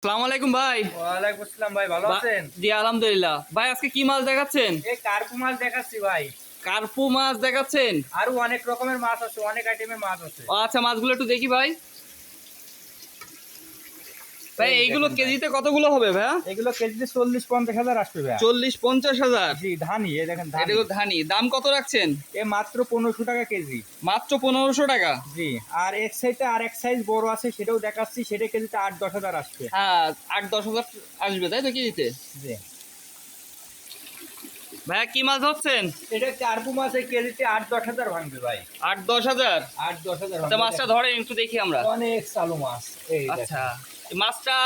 আসসালামু আলাইকুম ভাই। ওয়ালাইকুম আসসালাম ভাই, ভালো আছেন? জি আলহামদুলিল্লাহ। ভাই আজকে কি মাছ দেখাচ্ছেন? এই কার্পু মাছ দেখাচ্ছি ভাই। কার্পু মাছ দেখাচ্ছেন? আরো অনেক রকমের মাছ আছে, অনেক আইটেমের মাছ আছে। ও আচ্ছা, মাছগুলো একটু দেখি ভাই। ভাই এই এইগুলো দেখেন ভাই, কেজিতে কতগুলো হবে ভাইয়া? এগুলো কেজিতে 40-50 হাজার আসবে ভাই। 40-50 হাজার? জি ধানি, এই দেখেন ধানি। এগুলো ধানি দাম কত রাখছেন? এ মাত্র 1500 টাকা কেজি। মাত্র 1500 টাকা? জি, আর এক সাইডে আর এক সাইজ বড় আছে, সেটাও দেখাচ্ছি, সেটা কেজিতে 8-10 হাজার আসবে। হ্যাঁ, 8-10 হাজার আসবে তাই তো কেজিতে? জি ভাইয়া কি মাছ হচ্ছেন? এটা কার্পু মাছ, এই কেজিতে 8-10 হাজার ভাঙবে ভাই। 8-10 হাজার? 8-10 হাজার আচ্ছা, মাছটা ধরেন একটু দেখি আমরা। অনেক চালু মাছ। এই আচ্ছা, দেখেন, এই মাছটা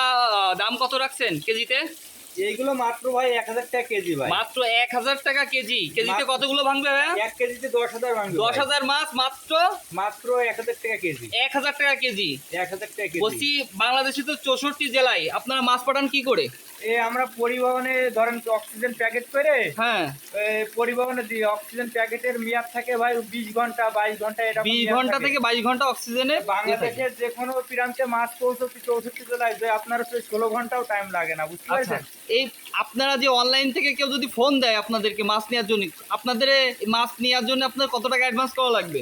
দাম কত রাখছেন কেজিতে? এইগুলো মাত্র ভাই 1000 টাকা কেজি ভাই। মাত্র 1000 টাকা কেজি? কেজিতে মাত্র- কতগুলো ভাঙবে ভাইয়া? এক কেজিতে 10 হাজার ভাঙবে। 10,000 মাছ মাত্র মাত্র 1000 টাকা কেজি। 1000 টাকা কেজি? 1000 টাকা কেজি। বলছি বাংলাদেশে তো 64 জেলায়, আপনারা মাছ পাঠান কি করে? আমরা পরিবহনে ধরেন অক্সিজেন প্যাকেট করে হ্যাঁ, পরিবহনে দিই। অক্সিজেন প্যাকেটের মেয়াদ থাকে ভাই 20 ঘন্টা 22 ঘন্টা, এটা 20 ঘন্টা থেকে 22 ঘন্টা অক্সিজেনে বাংলাদেশের যে কোনো প্রান্তে মাছ পৌঁছতে 64 জেলায় যে আপনার 16 ঘন্টাও টাইম লাগে না, বুঝতে আচ্ছা, পারছেন? এই আপনারা যে অনলাইন থেকে কেউ যদি ফোন দেয় আপনাদেরকে মাছ নেওয়ার জন্য, আপনাদের এই মাছ নেওয়ার জন্য আপনার কত টাকা অ্যাডভান্স করা লাগবে?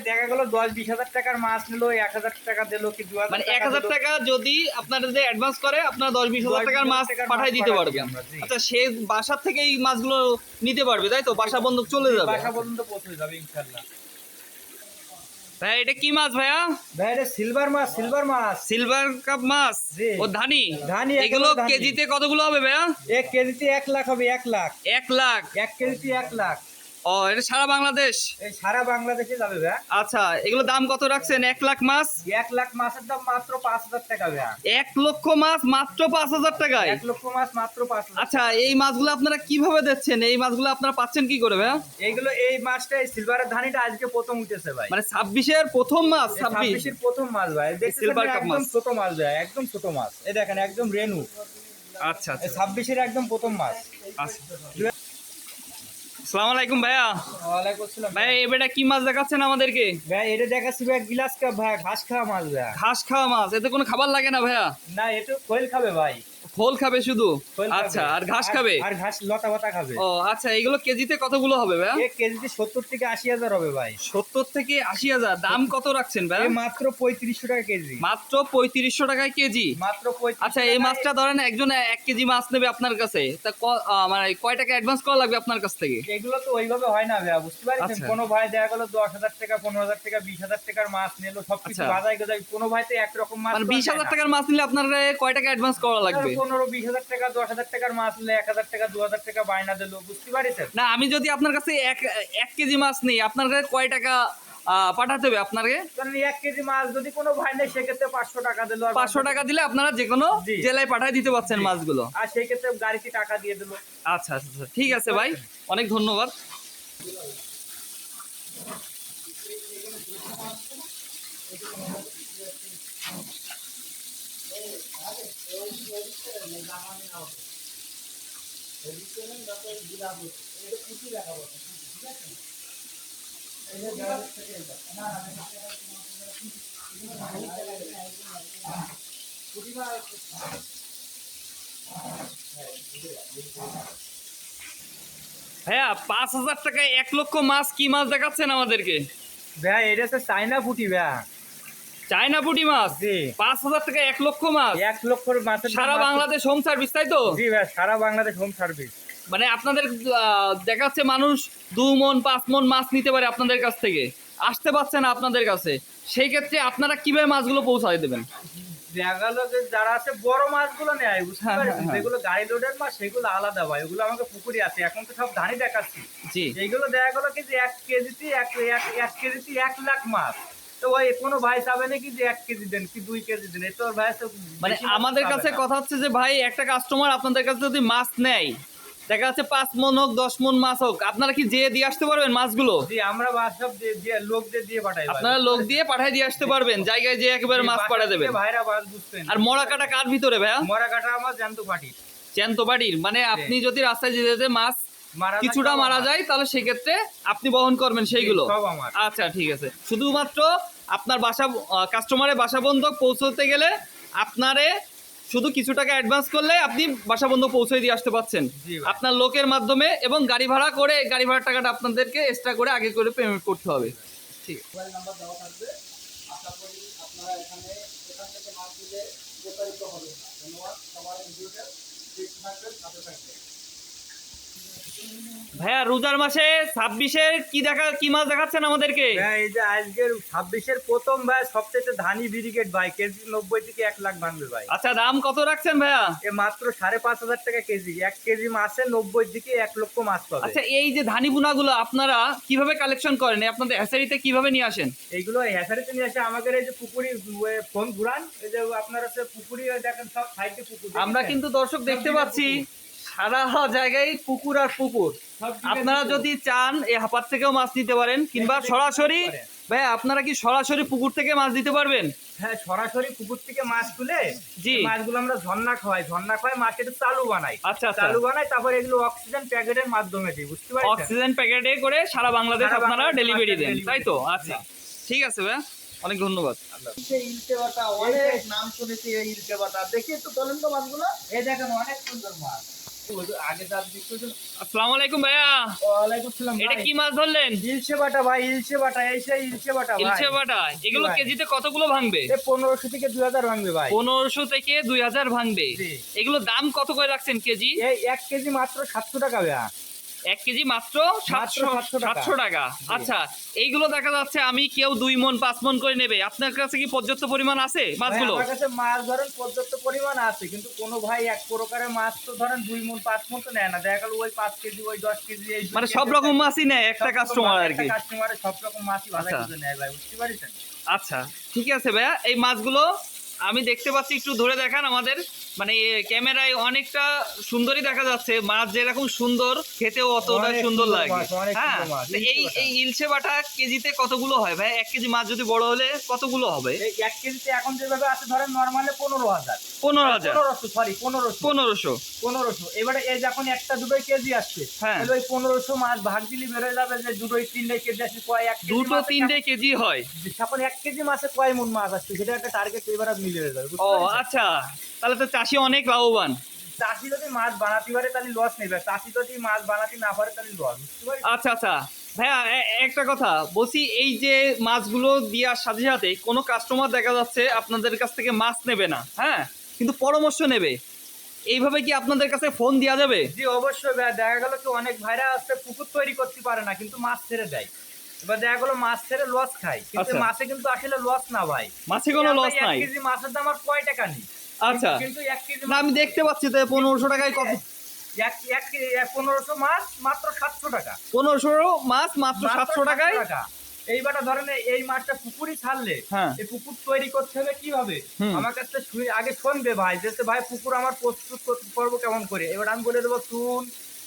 দেখা গেল 10-20 হাজার টাকার মাছ নিলো, 1000 টাকা দিলো কি 2000 মানে টাকা 1000 দিলো। টাকা যদি আপনারা যে অ্যাডভান্স করে, আপনারা 10-20 হাজার টাকার মাছ পাঠাই দিতে পারবেন। আমরা, জি। আচ্ছা, সে বাসার থেকে এই মাছগুলো নিতে পারবে তাই তো? বাসা বন্ধক চলে যাবে? বাসা পর্যন্ত পৌঁছে যাবে ইনশাআল্লাহ। ভাই এটা কি মাছ ভাইয়া? ভাই এটা সিলভার মাছ, সিলভার মাছ। সিলভার কাপ মাছ? জি। ও ধানি? ধানি, এগুলো একেবারে ধানি। কেজিতে কতগুলো হবে ভাইয়া? এক কেজিতে 1 লাখ হবে, 1 লাখ। 1 লাখ? এক কেজিতে 1 লাখ। ও, এটা সারা বাংলাদেশ? এই সারা বাংলাদেশে যাবে ভাই। আচ্ছা, এগুলো দাম কত রাখছেন? 1 লাখ মাছ? 1 লাখ মাছের দাম মাত্র 5000 টাকা ভাই। 1 লক্ষ মাছ মাত্র 5,000 টাকায়? 1 লক্ষ মাছ মাত্র 5000। আচ্ছা, এই মাছগুলো আপনারা কিভাবে দিচ্ছেন? এই মাছগুলো আপনারা পাচ্ছেন কি করে ভাইয়া? এইগুলো এই মাছটা, এই সিলভারের ধানিটা আজকে প্রথম উঠেছে ভাই। মানে 26-এর প্রথম মাছ? 26? 26 এর প্রথম মাছ ভাই। দেখছেন সিলভার কাপ একদম মাছ। ছোট মাছ ভাই, একদম ছোট মাছ। এই দেখেন একদম রেনু। আচ্ছা এই আচ্ছা 26 এর একদম প্রথম মাছ। আচ্ছা। আসসালামু আলাইকুম ভাইয়া। ওয়ালাইকুম আসসালাম ভাই এবারে কি মাছ দেখাচ্ছেন আমাদেরকে? ভাই। এটা দেখাচ্ছি ভাই গিলাস কাপ ভাই, ঘাস খাওয়া মাছ ভাই। ঘাস খাওয়া মাছ? এতে কোনো খাবার লাগে না ভাইয়া? না, এটা খোল খাবে ভাই। খোল খাবে শুধু? খোল খাবে। আচ্ছা, আর ঘাস খাবে? আর ঘাস লতা পাতা খাবে। ও আচ্ছা, এগুলো কেজিতে কতগুলো হবে ভাইয়া? এক কেজিতে 70 থেকে 80 হাজার হবে ভাই। 70 থেকে 80 হাজার? দাম কত রাখছেন ভাই? এই মাত্র 3500 টাকা কেজি। মাত্র 3500 টাকায় কেজি? মাত্র 3500। আচ্ছা, এই মাছটা ধরেন একজন 1 কেজি মাছ নেবে আপনার কাছে, তা মানে কয় টাকা অ্যাডভান্স করা লাগবে আপনার কাছ থেকে? এগুলো তো ওইভাবে হয় না ভাইয়া, বুঝতে পারছেন? আচ্ছা। কোনো ভাই দেখা গেলো 10,000 টাকা, 15,000 টাকা, 20,000 টাকার মাছ নিলো, সবকিছু আচ্ছা। বাজাই গজাই। কোনো ভাই তো একরকম মাছ মানে তো আর 20,000 দেয় না। টাকার মাছ নিলে আপনার কয় টাকা অ্যাডভান্স করা লাগবে? 15-20,000 টাকা, 10,000 টাকার মাছ নিলে 1,000 টাকা, 2,000 টাকা বায়না দিলো, বুঝতে পারছেন? না, আমি যদি আপনার কাছে এক কেজি মাছ নিই, আপনার কাছে কয় টাকা পাঠাতে হবে আপনাকে? কারণ 1 কেজি মাছ যদি কোনো ভাই নেই, সেক্ষেত্রে 500 টাকা দিলো। 500 টাকা দিলে আপনারা যে কোনো জি। জেলায় পাঠায় দিতে পারছেন মাছগুলো? আর সেই ক্ষেত্রে গাড়িতে টাকা দিয়ে দিলো। আচ্ছা আচ্ছা আচ্ছা, ঠিক আছে ভাই, অনেক ধন্যবাদ। ভাইয়া 5,000 টাকায় 1 লক্ষ মাছ কি মাছ দেখাচ্ছেন আমাদেরকে? ভাই এটা হচ্ছে চাইনা পুঁটি ভাই। চায়না পুঁটি মাছ? জি। 5,000 টাকায় 1 লক্ষ মাছ? 1 লক্ষর মাছের দাম সারা মাত্র- বাংলাদেশ হোম সার্ভিস তাই তো? জি ভাই, সারা বাংলাদেশ হোম সার্ভিস। মানে আপনাদের দেখাচ্ছে মানুষ 2 মণ 5 মণ মাছ নিতে পারে আপনাদের কাছ থেকে, আসতে পারছে না আপনাদের কাছে, সেই ক্ষেত্রে আপনারা কিভাবে মাছগুলো পৌঁছায় দেবেন? দেখা গেল যে যারা আছে বড় মাছগুলো নেয়, বুঝতে হ্যাঁ, পারছেন? হ্যাঁ, হ্যাঁ। যেগুলো গাড়ি লোডের মাছ সেগুলো আলাদা ভাই, ওগুলো আমাকে পুকুরে আছে। এখন তো সব ধানি দেখাচ্ছি। জি। এইগুলো দেখা গেলো কি যে 1 কেজিতে 1 লাখ মাছ। তো ওই কোনো ভাই চাবে নাকি যে 1 কেজি দেন কি 2 কেজি দেন? এই তো ভাই তো মানে বেশি মাছ আমাদের পাবে কাছে না। কথা হচ্ছে যে ভাই, একটা কাস্টমার আপনাদের কাছে যদি মাছ নেয়, দেখা যাচ্ছে 5 মণ হোক 10 মণ মাছ হোক, আপনারা কি যেয়ে দিয়ে আসতে পারবেন মাছগুলো? জি, আমরা বাসব দিয়ে লোকদের দিয়ে পাঠাই ভাই। আপনারা লোক দিয়ে পাঠায় দিয়ে আসতে পারবেন, জায়গায় যেয়ে একেবারে মাছ বাসা পাঠায় থেকে দেবেন? ভাইরা বাস বুঝতেন। আর মরা কাটা কার ভিতরে ভাইয়া? মরা কাটা আমার জ্যান্ত পাটি। চ্যান্ত বাড়ির? মানে আপনি যদি রাস্তায় যেতে যেতে মাছ মারা যায়, কিছুটা সব মারা আমার। যায়, তাহলে সেক্ষেত্রে আপনি বহন করবেন সেইগুলো? সব আমার। আচ্ছা, ঠিক আছে। শুধুমাত্র আপনার বাসা, কাস্টমারের বাসা বন্ধক পৌঁছতে গেলে আপনারে শুধু কিছু টাকা অ্যাডভান্স করলে আপনি বাসা বন্ধ পৌঁছে দিয়ে আসতে পারছেন জি ভাই। আপনার লোকের মাধ্যমে, এবং গাড়ি ভাড়া করে গাড়ি ভাড়ার টাকাটা আপনাদেরকে এক্সট্রা করে আগে করে পেমেন্ট করতে হবে। ঠিক মোবাইল নাম্বার দেওয়া থাকবে। আশা করি আপনারা এখান থেকে মাছ নিলে প্রতারিত হবেন না। ধন্যবাদ। সবাই ভিডিওটা দেখতে থাকবেন, সাথে থাকবেন। ভাইয়া, রোজার মাসে 26-এর কি মাছ দেখাচ্ছেন আমাদেরকে? ভাই এই যে আজকের 26-এর প্রথম ভাই সবচেয়ে ধানি ব্রিগেড ভাই, কেজি 90 থেকে 1 লাখ ভাঙবে ভাই। আচ্ছা, দাম কত রাখছেন ভাইয়া? এ মাত্র 5,500 টাকা কেজি। 1 কেজি মাছে 90 থেকে 1 লক্ষ মাছ পাবে। আচ্ছা, এই যে ধানি বুনাগুলো আপনারা কিভাবে কালেকশন করেন? আপনাদের হ্যাচারিতে কিভাবে নিয়ে আসেন? এইগুলো হ্যাচারিতে নিয়ে আসে আমাদের এই যে পুকুরি ফোন ঘুরান, এই যে আপনারা হচ্ছে পুকুরি দেখেন সব সাইডে পুকুর। আমরা কিন্তু দর্শক দেখতে পাচ্ছি সারা জায়গায় পুকুর আর পুকুর। আপনারা যদি চান এই হাপার থেকেও মাছ নিতে পারেন, কিংবা সরাসরি ভাই আপনারা কি সরাসরি পুকুর থেকে মাছ দিতে পারবেন? হ্যাঁ, সরাসরি পুকুর থেকে মাছ তুলে জি। এই মাছগুলো আমরা ঝর্ণা খাওয়াই মাছ একটু চালু বানাই। আচ্ছা, আচ্ছা। চালু বানাই, তারপর এগুলো অক্সিজেন প্যাকেটের মাধ্যমে দিই, বুঝতে পারছেন? অক্সিজেন প্যাকেটে করে সারা বাংলাদেশ সারা আপনারা বাংলাদেশে ডেলিভারি মাছের দেন, delivery তাই তো? দিই। আচ্ছা, ঠিক আছে ভাই, অনেক ধন্যবাদ। ইলশে বাটা অনেক নাম শুনেছি, এই ইলশে বাটা দেখি একটু তোলেন তো মাছগুলো। এই দেখেন অনেক সুন্দর মাছ। আগে দাঁত দিচ্ছ। আসসালামু আলাইকুম ভাইয়া, ওয়ালাইকুম আসসালাম। এটা কি মাছ ধরলেন? ইলশে বাটা ভাই, ইলশে বাটা, এই সেই ইলশে বাটা ভাই। ইলশে বাটা। এগুলো ভাই। কেজিতে কতগুলো ভাঙবে? এ 1500 থেকে 2000 ভাঙবে ভাই। 1500 থেকে 2000 ভাঙবে। জি। এগুলো দাম কত করে রাখছেন কেজি? এই 1 কেজি মাত্র 700 টাকা ভাইয়া। 1 কেজি মাত্র মাত্র 700 টাকা। আচ্ছা, এইগুলো দেখা যাচ্ছে আমি কেউ 2 মণ 5 মণ করে নেবে, আপনার কাছে কি পর্যাপ্ত পরিমাণ আছে ভাই, মাছগুলো? আমার কাছে মাছ ধরেন পর্যাপ্ত পরিমাণ আছে, কিন্তু কোনো ভাই এক প্রকারের মাছ তো ধরেন 2 মণ 5 মণ তো নেয় না। দেখা গেল ওই 5 কেজি, ওই 10 কেজি, এই মানে সব রকম মাছই নেয় একটা কাস্টমার আর কি? কাস্টমারে সব রকম মাছই ভালো আচ্ছা। করে নেয় ভাই, বুঝতে পারছেন? আচ্ছা, ঠিক আছে ভাইয়া, এই মাছগুলো আমি দেখতে পাচ্ছি, একটু ধরে দেখান আমাদের, মানে ক্যামেরায় অনেকটা সুন্দরই দেখা যাচ্ছে। মাছ যেরকম সুন্দর, খেতেও অতটা অনেক সুন্দর সুন্দর লাগে। মাছ, অনেক হ্যাঁ, সুন্দর মাছ, তো এই ইলশে বাটা কেজিতে কতগুলো হয় ভাই? 1 কেজি মাছ যদি বড় হলে কতগুলো হবে? এই 1 কেজিতে এখন যেভাবে আছে ধরেন নরমালে 15,000। 15,000। 1500, সরি 1500। 1500। 1500। এবারে এই যখন একটা দুটোই কেজি আসছে, হ্যাঁ। তাহলে ওই 1500 মাছ ভাগ দিলে বের হয়ে যাবে যে দুটোই তিনটে কেজি আসছে, কয় 1 কেজি দুটো মাছে 3টে কেজি হয়। তখন 1 কেজি মাছে কয় মণ মাছ আসছে, সেটা একটা টার্গেট এবারে মিলে যাবে, বুঝতে ও পারছেন? আচ্ছা, তাহলে তো চাষি অনেক লাভবান। চাষি যদি মাছ বানাতে পারে তাহলে লস নেবে, চাষি যদি মাছ বানাতে না পারে তাহলে লস, বুঝতে পারছেন? আচ্ছা আচ্ছা ভাইয়া, একটা কথা বলছি, এই যে মাছগুলো দেওয়ার সাথে সাথে কোনো কাস্টমার দেখা যাচ্ছে আপনাদের কাছ থেকে মাছ নেবে না, হ্যাঁ, কিন্তু পরামর্শ নেবে, এইভাবে কি আপনাদের কাছে ফোন দেওয়া যাবে? জি অবশ্যই ভাই। দেখা গেল কি অনেক ভাইরা আছে পুকুর তৈরি করতে পারে না, কিন্তু মাছ ছেড়ে দেয়। এবার দেখা গেলো মাছ ছেড়ে লস খায়, কিন্তু আচ্ছা। মাছে কিন্তু আসলে লস না ভাই। মাছে কোনো আমরা লস 1 নাই। কেজি মাছের দাম আর কয় টাকা নেই, আচ্ছা, কিন্তু 1 কেজি না আমি দেখতে পাচ্ছি তো 1500 টাকায় কত? 1500 মাছ মাত্র 700 টাকা। 1500 মাছ মাত্র মাত্র 700 টাকায়। টাকা। এইবারটা ধরেন এই মাছটা পুকুরি ছাড়লে, হ্যাঁ। এই পুকুর তৈরি করতে হবে কিভাবে? হুম। আমার কাছে আগে শুনবে ভাই, যে ভাই পুকুর আমার প্রস্তুত করবো কেমন করে। এবার আমি বলে দেবো চুন,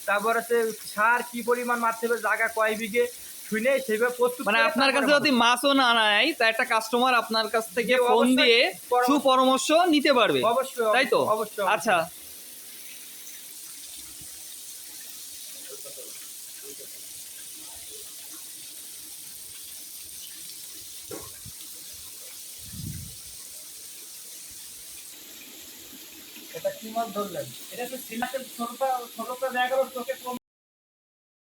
তারপর হচ্ছে সার, কি পরিমাণ মারতে হবে, জায়গা কয় বিঘে, শুনে সেইভাবে প্রস্তুত মানে করে আপনার কাছে তারপরে যদি মাছও না নেয়, তা একটা কাস্টমার আপনার কাছ থেকে জি, ফোন অবশ্যই দিয়ে সুপরামর্শ নিতে পারবে, অবশ্যই, তাই তো? অবশ্যই। আচ্ছা, এটা কি মাছ ধরলেন? এটা তো সিলাকে ছোট দেখা গেল চোখে কম